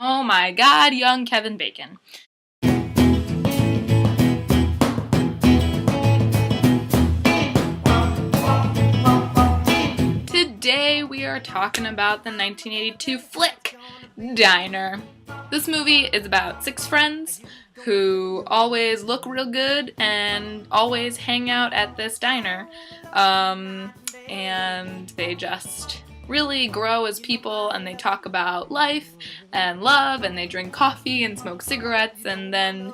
Oh my god, young Kevin Bacon. Today we are talking about the 1982 flick, Diner. This movie is about 6 friends who always look real good and always hang out at this diner. And they just really grow as people, and they talk about life and love, and they drink coffee and smoke cigarettes, and then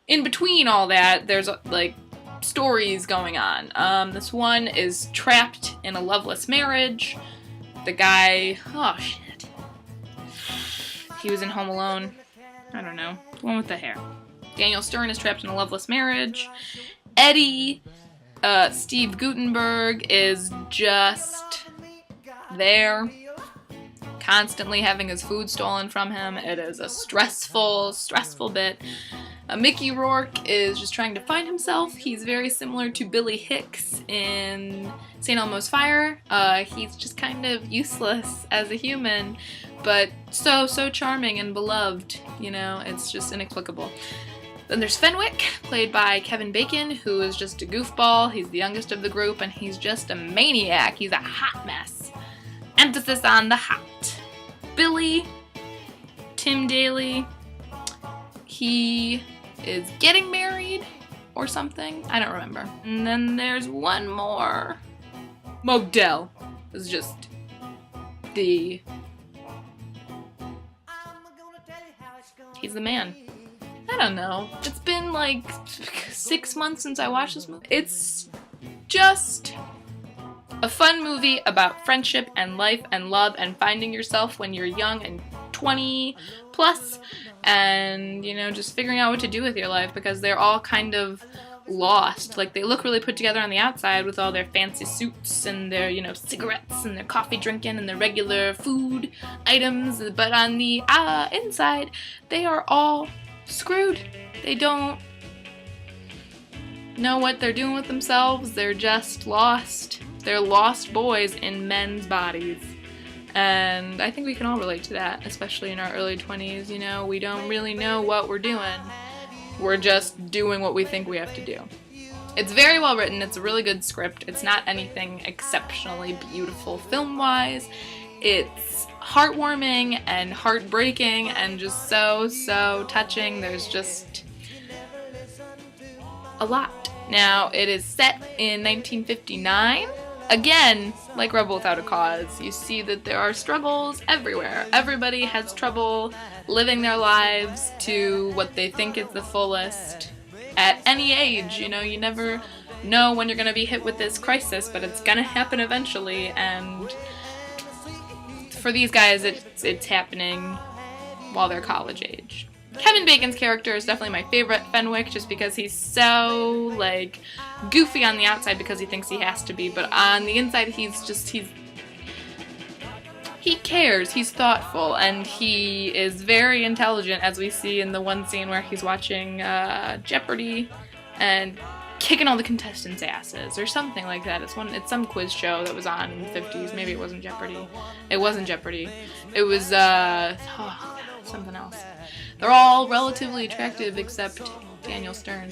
in between all that there's like stories going on. This one is trapped in a loveless marriage. The guy, oh shit, he was in Home Alone, I don't know, the one with the hair. Daniel Stern is trapped in a loveless marriage. Eddie, Steve Guttenberg, is just there, constantly having his food stolen from him. It is a stressful bit. Mickey Rourke is just trying to find himself. He's very similar to Billy Hicks in St. Elmo's Fire. He's just kind of useless as a human, but so charming and beloved, you know, it's just inexplicable. Then there's Fenwick, played by Kevin Bacon, who is just a goofball. He's the youngest of the group, and he's just a maniac. He's a hot mess. Emphasis on the hot. Billy, Tim Daly, he is getting married or something. I don't remember. And then there's one more. Modell is just he's the man. I don't know. It's been like 6 months since I watched this movie. It's just a fun movie about friendship and life and love and finding yourself when you're young and 20 plus, and, you know, just figuring out what to do with your life, because they're all kind of lost. Like, they look really put together on the outside with all their fancy suits and their, you know, cigarettes and their coffee drinking and their regular food items, but on the inside, they are all screwed. They don't know what they're doing with themselves. They're just lost. They're lost boys in men's bodies. And I think we can all relate to that, especially in our early 20s, you know, we don't really know what we're doing. We're just doing what we think we have to do. It's very well written, it's a really good script, it's not anything exceptionally beautiful film-wise. It's heartwarming and heartbreaking and just so touching. There's just a lot. Now, it is set in 1959. Again, like Rebel Without a Cause, you see that there are struggles everywhere. Everybody has trouble living their lives to what they think is the fullest at any age. You know, you never know when you're going to be hit with this crisis, but it's going to happen eventually, and for these guys, it's happening while they're college age. Kevin Bacon's character is definitely my favorite, Fenwick, just because he's so, like, goofy on the outside because he thinks he has to be, but on the inside he cares, he's thoughtful, and he is very intelligent, as we see in the one scene where he's watching Jeopardy and kicking all the contestants' asses, or something like that. It's some quiz show that was on in the 50s. Maybe it wasn't Jeopardy. It wasn't Jeopardy. It was, something else. They're all relatively attractive except Daniel Stern.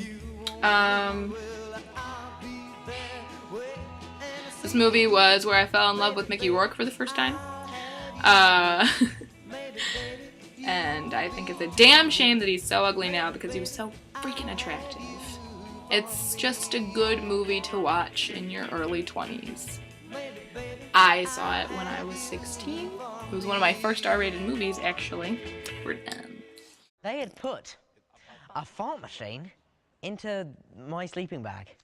This movie was where I fell in love with Mickey Rourke for the first time. And I think it's a damn shame that he's so ugly now, because he was so freaking attractive. It's just a good movie to watch in your early 20s. I saw it when I was 16. It was one of my first R-rated movies, actually. We're done. They had put a fart machine into my sleeping bag.